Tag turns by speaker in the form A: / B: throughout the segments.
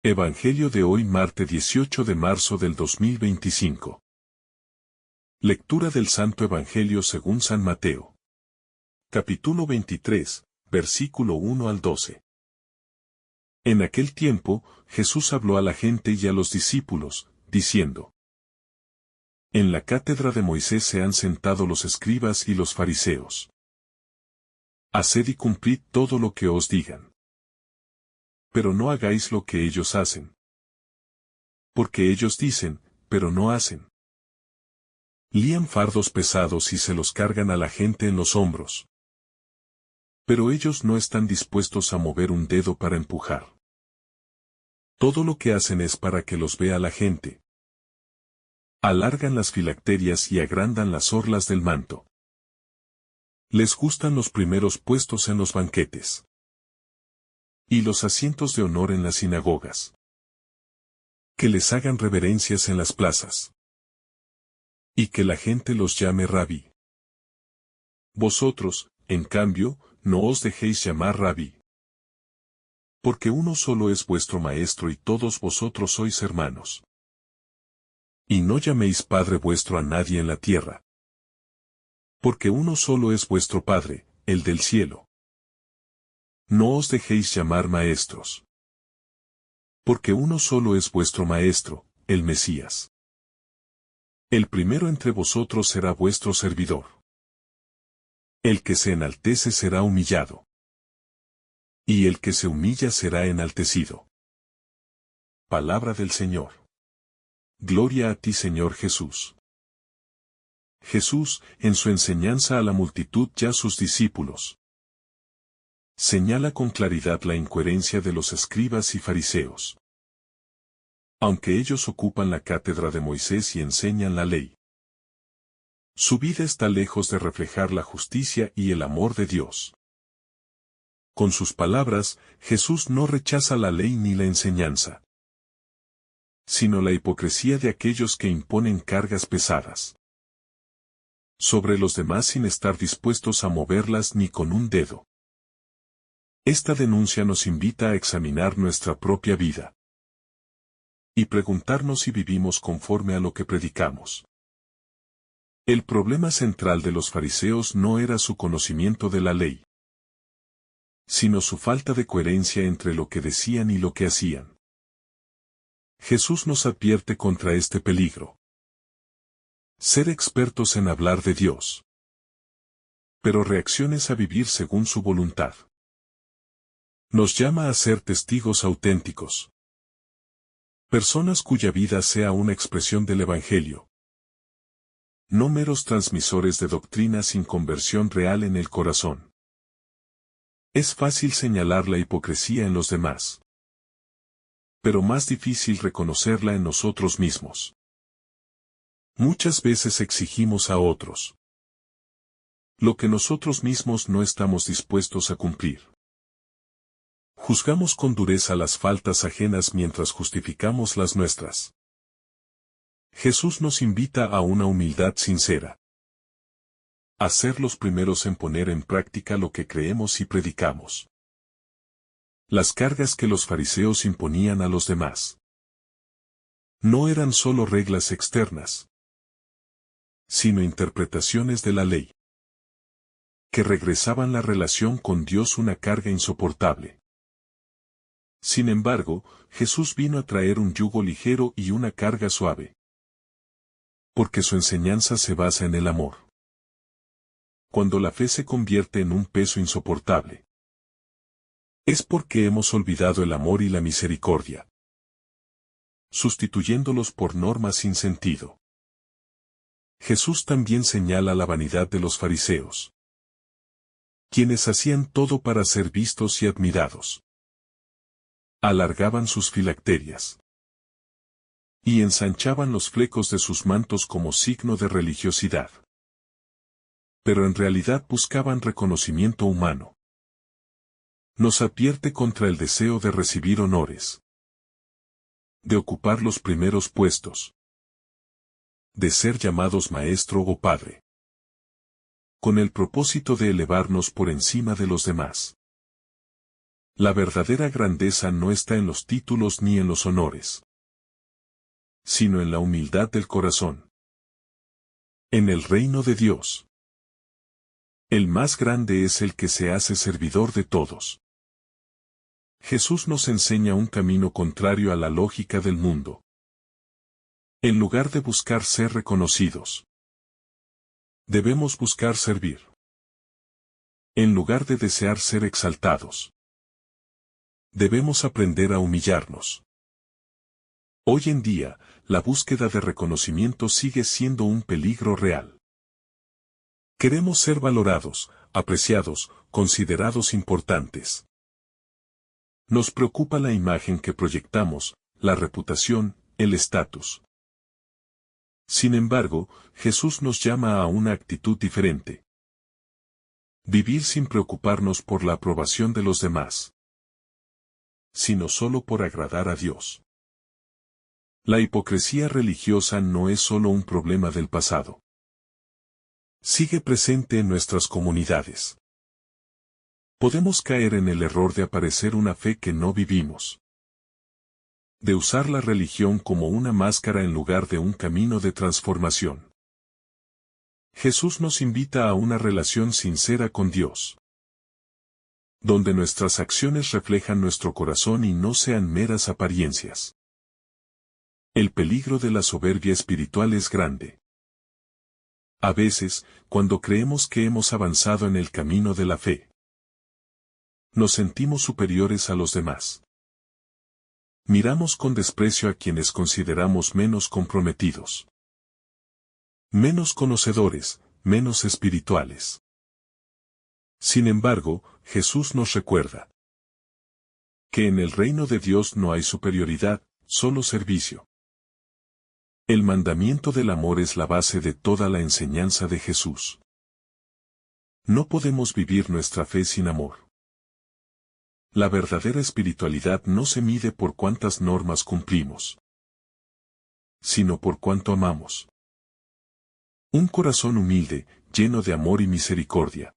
A: Evangelio de hoy, martes 18 de marzo del 2025. Lectura del Santo Evangelio según San Mateo. Capítulo 23, versículo 1 al 12. En aquel tiempo, Jesús habló a la gente y a los discípulos, diciendo: En la cátedra de Moisés se han sentado los escribas y los fariseos. Haced y cumplid todo lo que os digan. Pero no hagáis lo que ellos hacen. Porque ellos dicen, pero no hacen. Lían fardos pesados y se los cargan a la gente en los hombros. Pero ellos no están dispuestos a mover un dedo para empujar. Todo lo que hacen es para que los vea la gente. Alargan las filacterias y agrandan las orlas del manto. Les gustan los primeros puestos en los banquetes. Y los asientos de honor en las sinagogas. Que les hagan reverencias en las plazas. Y que la gente los llame rabí. Vosotros, en cambio, no os dejéis llamar rabí. Porque uno solo es vuestro maestro y todos vosotros sois hermanos. Y no llaméis Padre vuestro a nadie en la tierra. Porque uno solo es vuestro Padre, el del cielo. No os dejéis llamar maestros. Porque uno solo es vuestro Maestro, el Mesías. El primero entre vosotros será vuestro servidor. El que se enaltece será humillado. Y el que se humilla será enaltecido. Palabra del Señor. Gloria a ti, Señor Jesús. Jesús, en su enseñanza a la multitud y a sus discípulos, señala con claridad la incoherencia de los escribas y fariseos. Aunque ellos ocupan la cátedra de Moisés y enseñan la ley, su vida está lejos de reflejar la justicia y el amor de Dios. Con sus palabras, Jesús no rechaza la ley ni la enseñanza, sino la hipocresía de aquellos que imponen cargas pesadas sobre los demás sin estar dispuestos a moverlas ni con un dedo. Esta denuncia nos invita a examinar nuestra propia vida y preguntarnos si vivimos conforme a lo que predicamos. El problema central de los fariseos no era su conocimiento de la ley, sino su falta de coherencia entre lo que decían y lo que hacían. Jesús nos advierte contra este peligro. Ser expertos en hablar de Dios, pero reacciones a vivir según su voluntad. Nos llama a ser testigos auténticos. Personas cuya vida sea una expresión del Evangelio. No meros transmisores de doctrina sin conversión real en el corazón. Es fácil señalar la hipocresía en los demás, pero más difícil reconocerla en nosotros mismos. Muchas veces exigimos a otros lo que nosotros mismos no estamos dispuestos a cumplir. Juzgamos con dureza las faltas ajenas mientras justificamos las nuestras. Jesús nos invita a una humildad sincera. A ser los primeros en poner en práctica lo que creemos y predicamos. Las cargas que los fariseos imponían a los demás no eran solo reglas externas, sino interpretaciones de la ley, que regresaban la relación con Dios una carga insoportable. Sin embargo, Jesús vino a traer un yugo ligero y una carga suave. Porque su enseñanza se basa en el amor. Cuando la fe se convierte en un peso insoportable, es porque hemos olvidado el amor y la misericordia, sustituyéndolos por normas sin sentido. Jesús también señala la vanidad de los fariseos, quienes hacían todo para ser vistos y admirados. Alargaban sus filacterias y ensanchaban los flecos de sus mantos como signo de religiosidad. Pero en realidad buscaban reconocimiento humano. Nos advierte contra el deseo de recibir honores, de ocupar los primeros puestos, de ser llamados maestro o padre, con el propósito de elevarnos por encima de los demás. La verdadera grandeza no está en los títulos ni en los honores, sino en la humildad del corazón. En el reino de Dios, el más grande es el que se hace servidor de todos. Jesús nos enseña un camino contrario a la lógica del mundo. En lugar de buscar ser reconocidos, debemos buscar servir. En lugar de desear ser exaltados, debemos aprender a humillarnos. Hoy en día, la búsqueda de reconocimiento sigue siendo un peligro real. Queremos ser valorados, apreciados, considerados importantes. Nos preocupa la imagen que proyectamos, la reputación, el estatus. Sin embargo, Jesús nos llama a una actitud diferente. Vivir sin preocuparnos por la aprobación de los demás, sino solo por agradar a Dios. La hipocresía religiosa no es solo un problema del pasado. Sigue presente en nuestras comunidades. Podemos caer en el error de aparecer una fe que no vivimos, de usar la religión como una máscara en lugar de un camino de transformación. Jesús nos invita a una relación sincera con Dios, donde nuestras acciones reflejan nuestro corazón y no sean meras apariencias. El peligro de la soberbia espiritual es grande. A veces, cuando creemos que hemos avanzado en el camino de la fe, nos sentimos superiores a los demás. Miramos con desprecio a quienes consideramos menos comprometidos, menos conocedores, menos espirituales. Sin embargo, Jesús nos recuerda que en el reino de Dios no hay superioridad, solo servicio. El mandamiento del amor es la base de toda la enseñanza de Jesús. No podemos vivir nuestra fe sin amor. La verdadera espiritualidad no se mide por cuántas normas cumplimos, sino por cuánto amamos. Un corazón humilde, lleno de amor y misericordia,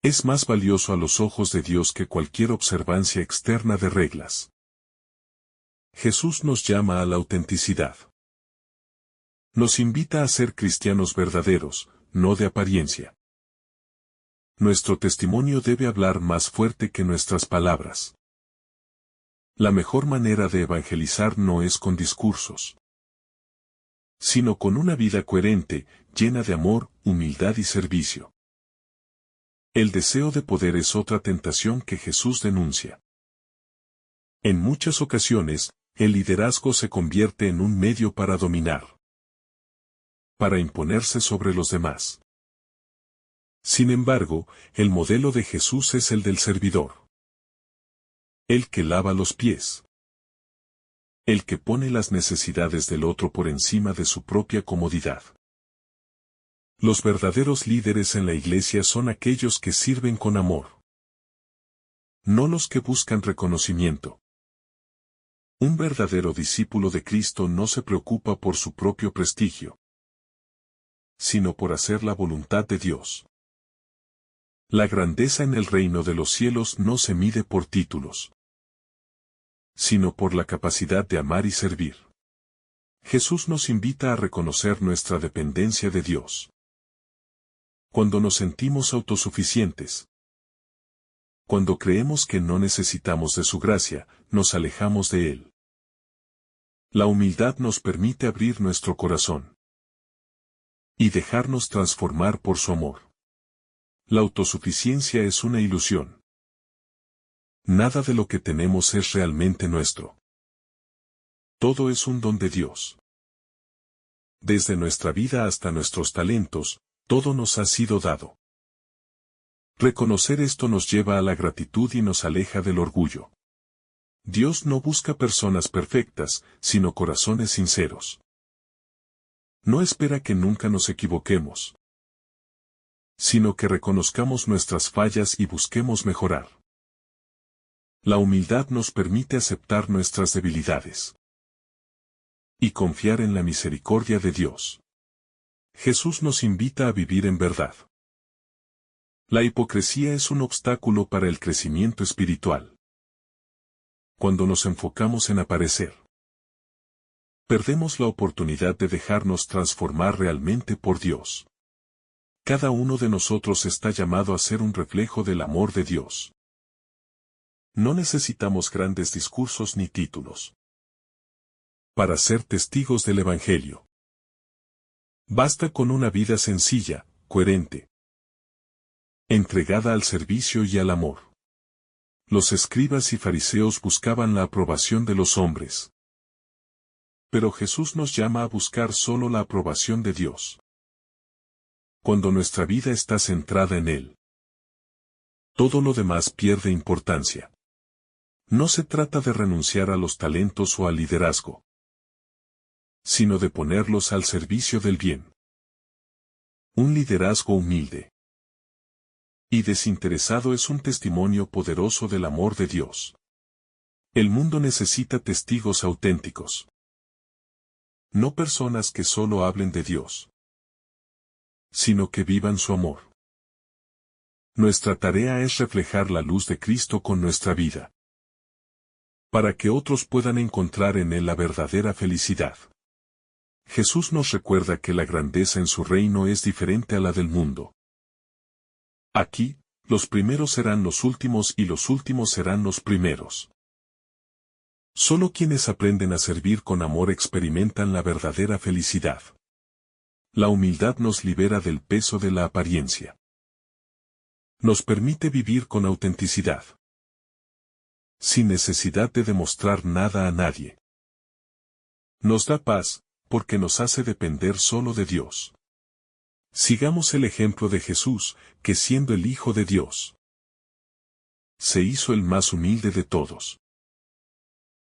A: es más valioso a los ojos de Dios que cualquier observancia externa de reglas. Jesús nos llama a la autenticidad. Nos invita a ser cristianos verdaderos, no de apariencia. Nuestro testimonio debe hablar más fuerte que nuestras palabras. La mejor manera de evangelizar no es con discursos, sino con una vida coherente, llena de amor, humildad y servicio. El deseo de poder es otra tentación que Jesús denuncia. En muchas ocasiones, el liderazgo se convierte en un medio para dominar, para imponerse sobre los demás. Sin embargo, el modelo de Jesús es el del servidor. El que lava los pies. El que pone las necesidades del otro por encima de su propia comodidad. Los verdaderos líderes en la iglesia son aquellos que sirven con amor, no los que buscan reconocimiento. Un verdadero discípulo de Cristo no se preocupa por su propio prestigio, sino por hacer la voluntad de Dios. La grandeza en el reino de los cielos no se mide por títulos, sino por la capacidad de amar y servir. Jesús nos invita a reconocer nuestra dependencia de Dios. Cuando nos sentimos autosuficientes, cuando creemos que no necesitamos de su gracia, nos alejamos de Él. La humildad nos permite abrir nuestro corazón y dejarnos transformar por su amor. La autosuficiencia es una ilusión. Nada de lo que tenemos es realmente nuestro. Todo es un don de Dios. Desde nuestra vida hasta nuestros talentos, todo nos ha sido dado. Reconocer esto nos lleva a la gratitud y nos aleja del orgullo. Dios no busca personas perfectas, sino corazones sinceros. No espera que nunca nos equivoquemos, sino que reconozcamos nuestras fallas y busquemos mejorar. La humildad nos permite aceptar nuestras debilidades y confiar en la misericordia de Dios. Jesús nos invita a vivir en verdad. La hipocresía es un obstáculo para el crecimiento espiritual. Cuando nos enfocamos en aparecer, perdemos la oportunidad de dejarnos transformar realmente por Dios. Cada uno de nosotros está llamado a ser un reflejo del amor de Dios. No necesitamos grandes discursos ni títulos para ser testigos del Evangelio. Basta con una vida sencilla, coherente, entregada al servicio y al amor. Los escribas y fariseos buscaban la aprobación de los hombres. Pero Jesús nos llama a buscar solo la aprobación de Dios. Cuando nuestra vida está centrada en Él, todo lo demás pierde importancia. No se trata de renunciar a los talentos o al liderazgo, sino de ponerlos al servicio del bien. Un liderazgo humilde y desinteresado es un testimonio poderoso del amor de Dios. El mundo necesita testigos auténticos. No personas que solo hablen de Dios, sino que vivan su amor. Nuestra tarea es reflejar la luz de Cristo con nuestra vida, para que otros puedan encontrar en Él la verdadera felicidad. Jesús nos recuerda que la grandeza en su reino es diferente a la del mundo. Aquí, los primeros serán los últimos y los últimos serán los primeros. Solo quienes aprenden a servir con amor experimentan la verdadera felicidad. La humildad nos libera del peso de la apariencia. Nos permite vivir con autenticidad, sin necesidad de demostrar nada a nadie. Nos da paz, porque nos hace depender solo de Dios. Sigamos el ejemplo de Jesús, que siendo el Hijo de Dios, se hizo el más humilde de todos.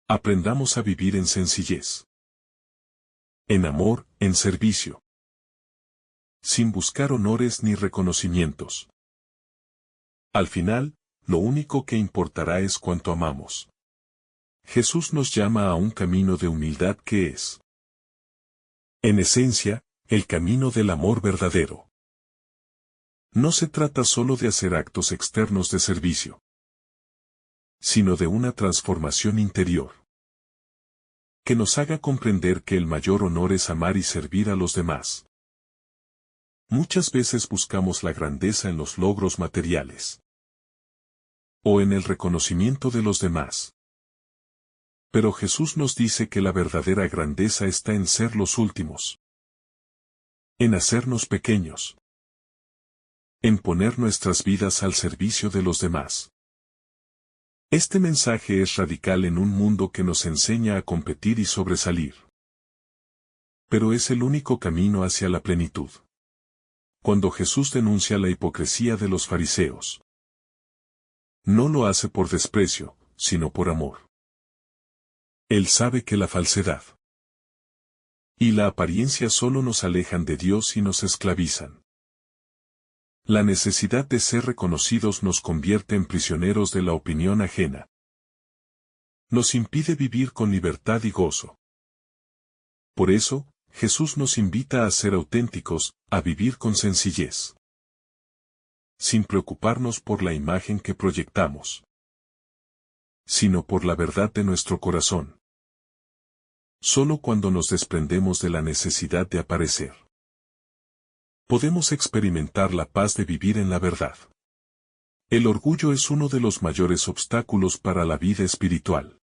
A: Aprendamos a vivir en sencillez, en amor, en servicio, sin buscar honores ni reconocimientos. Al final, lo único que importará es cuánto amamos. Jesús nos llama a un camino de humildad que es, en esencia, el camino del amor verdadero. No se trata solo de hacer actos externos de servicio, sino de una transformación interior, que nos haga comprender que el mayor honor es amar y servir a los demás. Muchas veces buscamos la grandeza en los logros materiales, o en el reconocimiento de los demás. Pero Jesús nos dice que la verdadera grandeza está en ser los últimos, en hacernos pequeños, en poner nuestras vidas al servicio de los demás. Este mensaje es radical en un mundo que nos enseña a competir y sobresalir. Pero es el único camino hacia la plenitud. Cuando Jesús denuncia la hipocresía de los fariseos, no lo hace por desprecio, sino por amor. Él sabe que la falsedad y la apariencia solo nos alejan de Dios y nos esclavizan. La necesidad de ser reconocidos nos convierte en prisioneros de la opinión ajena. Nos impide vivir con libertad y gozo. Por eso, Jesús nos invita a ser auténticos, a vivir con sencillez, sin preocuparnos por la imagen que proyectamos, sino por la verdad de nuestro corazón. Solo cuando nos desprendemos de la necesidad de aparecer, podemos experimentar la paz de vivir en la verdad. El orgullo es uno de los mayores obstáculos para la vida espiritual.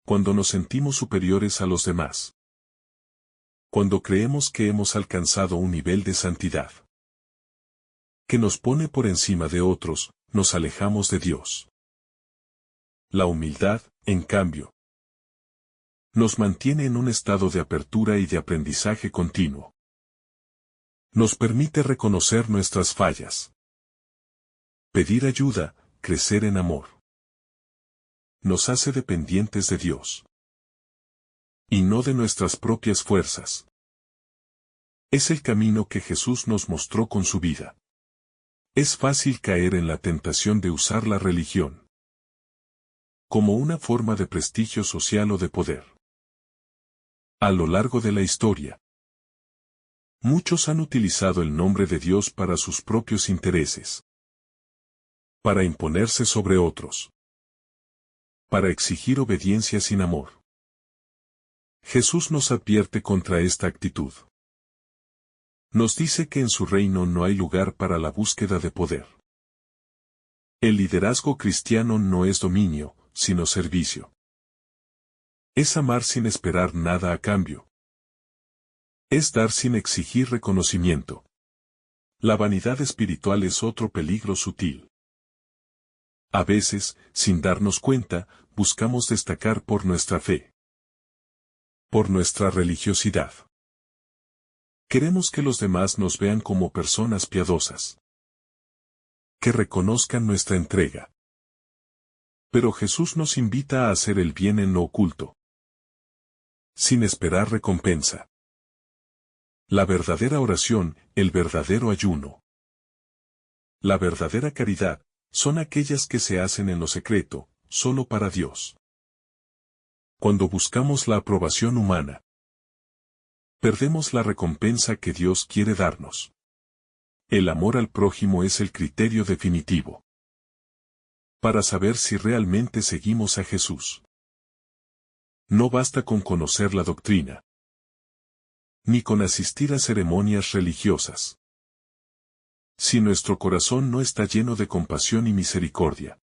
A: Cuando nos sentimos superiores a los demás, cuando creemos que hemos alcanzado un nivel de santidad que nos pone por encima de otros, nos alejamos de Dios. La humildad, en cambio, nos mantiene en un estado de apertura y de aprendizaje continuo. Nos permite reconocer nuestras fallas, pedir ayuda, crecer en amor. Nos hace dependientes de Dios, y no de nuestras propias fuerzas. Es el camino que Jesús nos mostró con su vida. Es fácil caer en la tentación de usar la religión como una forma de prestigio social o de poder. A lo largo de la historia, Muchos han utilizado el nombre de Dios para sus propios intereses. Para imponerse sobre otros. Para exigir obediencia sin amor. Jesús nos advierte contra esta actitud. Nos dice que en su reino no hay lugar para la búsqueda de poder. El liderazgo cristiano no es dominio, sino servicio. Es amar sin esperar nada a cambio. Es dar sin exigir reconocimiento. La vanidad espiritual es otro peligro sutil. A veces, sin darnos cuenta, buscamos destacar por nuestra fe. Por nuestra religiosidad. Queremos que los demás nos vean como personas piadosas. Que reconozcan nuestra entrega. Pero Jesús nos invita a hacer el bien en lo oculto. Sin esperar recompensa. La verdadera oración, el verdadero ayuno. La verdadera caridad, son aquellas que se hacen en lo secreto, solo para Dios. Cuando buscamos la aprobación humana, perdemos la recompensa que Dios quiere darnos. El amor al prójimo es el criterio definitivo. Para saber si realmente seguimos a Jesús. No basta con conocer la doctrina. Ni con asistir a ceremonias religiosas. Si nuestro corazón no está lleno de compasión y misericordia,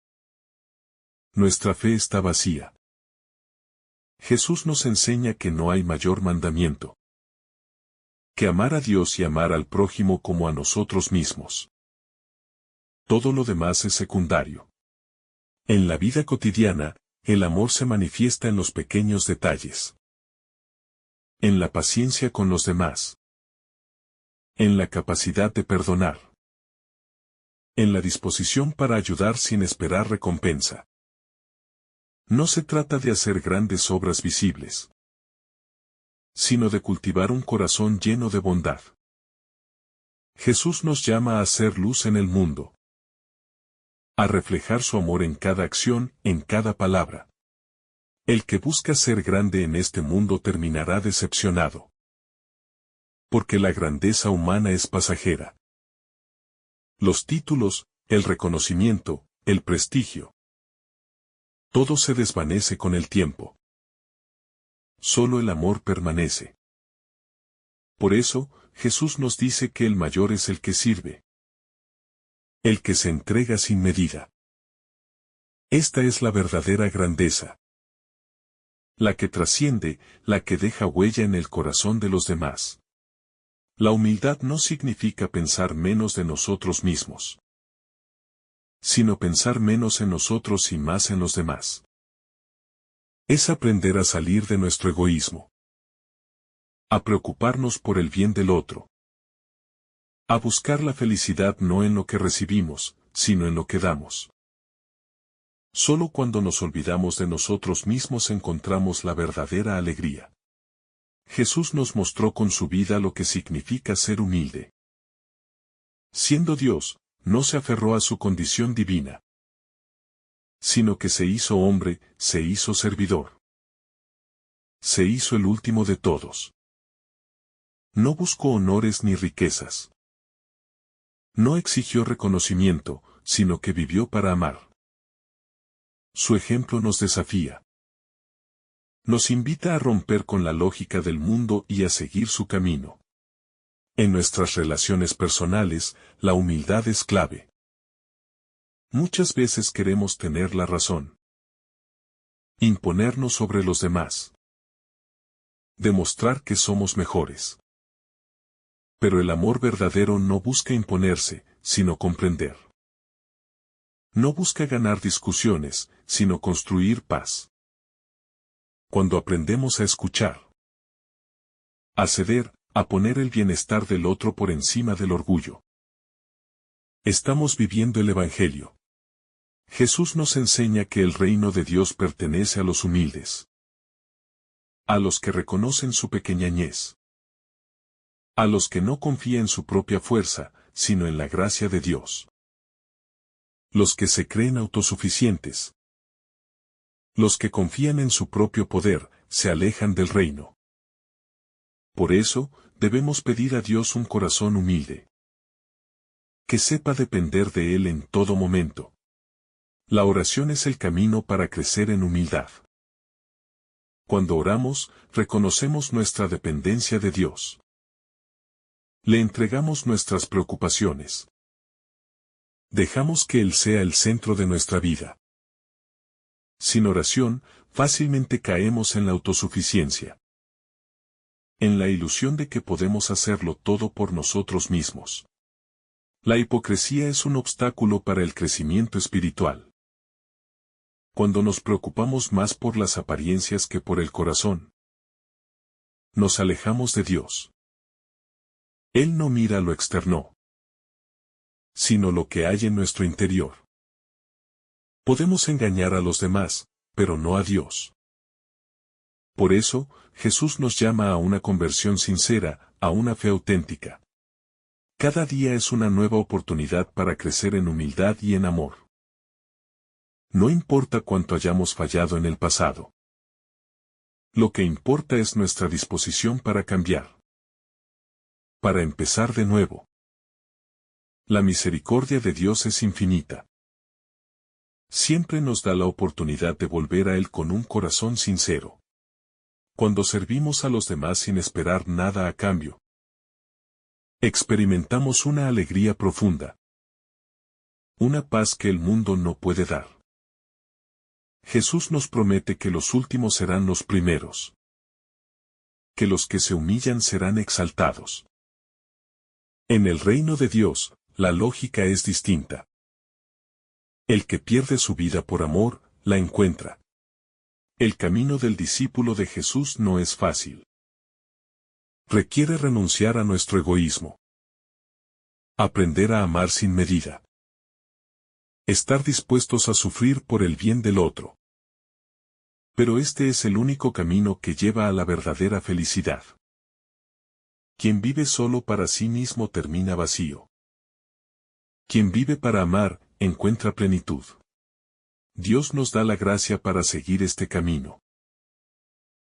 A: nuestra fe está vacía. Jesús nos enseña que no hay mayor mandamiento que amar a Dios y amar al prójimo como a nosotros mismos. Todo lo demás es secundario. En la vida cotidiana, el amor se manifiesta en los pequeños detalles. En la paciencia con los demás. En la capacidad de perdonar. En la disposición para ayudar sin esperar recompensa. No se trata de hacer grandes obras visibles, sino de cultivar un corazón lleno de bondad. Jesús nos llama a hacer luz en el mundo. A reflejar su amor en cada acción, en cada palabra. El que busca ser grande en este mundo terminará decepcionado. Porque la grandeza humana es pasajera. Los títulos, el reconocimiento, el prestigio. Todo se desvanece con el tiempo. Solo el amor permanece. Por eso, Jesús nos dice que el mayor es el que sirve. El que se entrega sin medida. Esta es la verdadera grandeza. La que trasciende, la que deja huella en el corazón de los demás. La humildad no significa pensar menos de nosotros mismos, sino pensar menos en nosotros y más en los demás. Es aprender a salir de nuestro egoísmo. A preocuparnos por el bien del otro. A buscar la felicidad no en lo que recibimos, sino en lo que damos. Solo cuando nos olvidamos de nosotros mismos encontramos la verdadera alegría. Jesús nos mostró con su vida lo que significa ser humilde. Siendo Dios, no se aferró a su condición divina, sino que se hizo hombre, se hizo servidor. Se hizo el último de todos. No buscó honores ni riquezas. No exigió reconocimiento, sino que vivió para amar. Su ejemplo nos desafía. Nos invita a romper con la lógica del mundo y a seguir su camino. En nuestras relaciones personales, la humildad es clave. Muchas veces queremos tener la razón. Imponernos sobre los demás. Demostrar que somos mejores. Pero el amor verdadero no busca imponerse, sino comprender. No busca ganar discusiones, sino construir paz. Cuando aprendemos a escuchar, a ceder, a poner el bienestar del otro por encima del orgullo, estamos viviendo el Evangelio. Jesús nos enseña que el reino de Dios pertenece a los humildes, a los que reconocen su pequeñañez, a los que no confían en su propia fuerza, sino en la gracia de Dios, los que se creen autosuficientes, los que confían en su propio poder, se alejan del reino. Por eso, debemos pedir a Dios un corazón humilde, que sepa depender de Él en todo momento. La oración es el camino para crecer en humildad. Cuando oramos, reconocemos nuestra dependencia de Dios. Le entregamos nuestras preocupaciones. Dejamos que Él sea el centro de nuestra vida. Sin oración, fácilmente caemos en la autosuficiencia, en la ilusión de que podemos hacerlo todo por nosotros mismos. La hipocresía es un obstáculo para el crecimiento espiritual. Cuando nos preocupamos más por las apariencias que por el corazón, nos alejamos de Dios. Él no mira lo externo, sino lo que hay en nuestro interior. Podemos engañar a los demás, pero no a Dios. Por eso, Jesús nos llama a una conversión sincera, a una fe auténtica. Cada día es una nueva oportunidad para crecer en humildad y en amor. No importa cuánto hayamos fallado en el pasado. Lo que importa es nuestra disposición para cambiar. Para empezar de nuevo. La misericordia de Dios es infinita. Siempre nos da la oportunidad de volver a Él con un corazón sincero. Cuando servimos a los demás sin esperar nada a cambio, experimentamos una alegría profunda. Una paz que el mundo no puede dar. Jesús nos promete que los últimos serán los primeros. Que los que se humillan serán exaltados. En el reino de Dios, la lógica es distinta. El que pierde su vida por amor, la encuentra. El camino del discípulo de Jesús no es fácil. Requiere renunciar a nuestro egoísmo. Aprender a amar sin medida. Estar dispuestos a sufrir por el bien del otro. Pero este es el único camino que lleva a la verdadera felicidad. Quien vive solo para sí mismo termina vacío. Quien vive para amar, encuentra plenitud. Dios nos da la gracia para seguir este camino.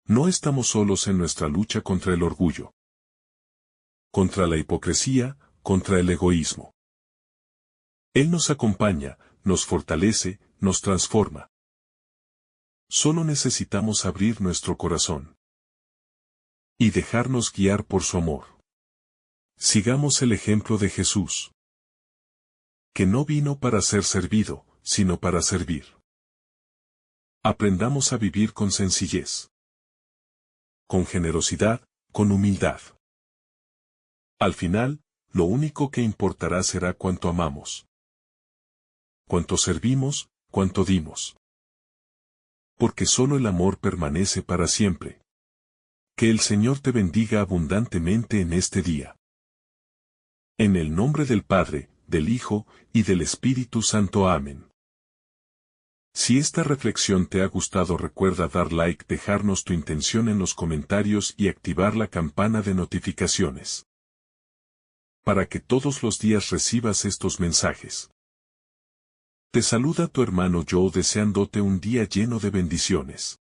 A: No estamos solos en nuestra lucha contra el orgullo, contra la hipocresía, contra el egoísmo. Él nos acompaña, nos fortalece, nos transforma. Solo necesitamos abrir nuestro corazón y dejarnos guiar por su amor. Sigamos el ejemplo de Jesús, que no vino para ser servido, sino para servir. Aprendamos a vivir con sencillez, con generosidad, con humildad. Al final, lo único que importará será cuánto amamos, cuánto servimos, cuánto dimos. Porque solo el amor permanece para siempre. Que el Señor te bendiga abundantemente en este día. En el nombre del Padre, del Hijo, y del Espíritu Santo. Amén. Si esta reflexión te ha gustado, recuerda dar like, dejarnos tu intención en los comentarios y activar la campana de notificaciones, para que todos los días recibas estos mensajes. Te saluda tu hermano Joe deseándote un día lleno de bendiciones.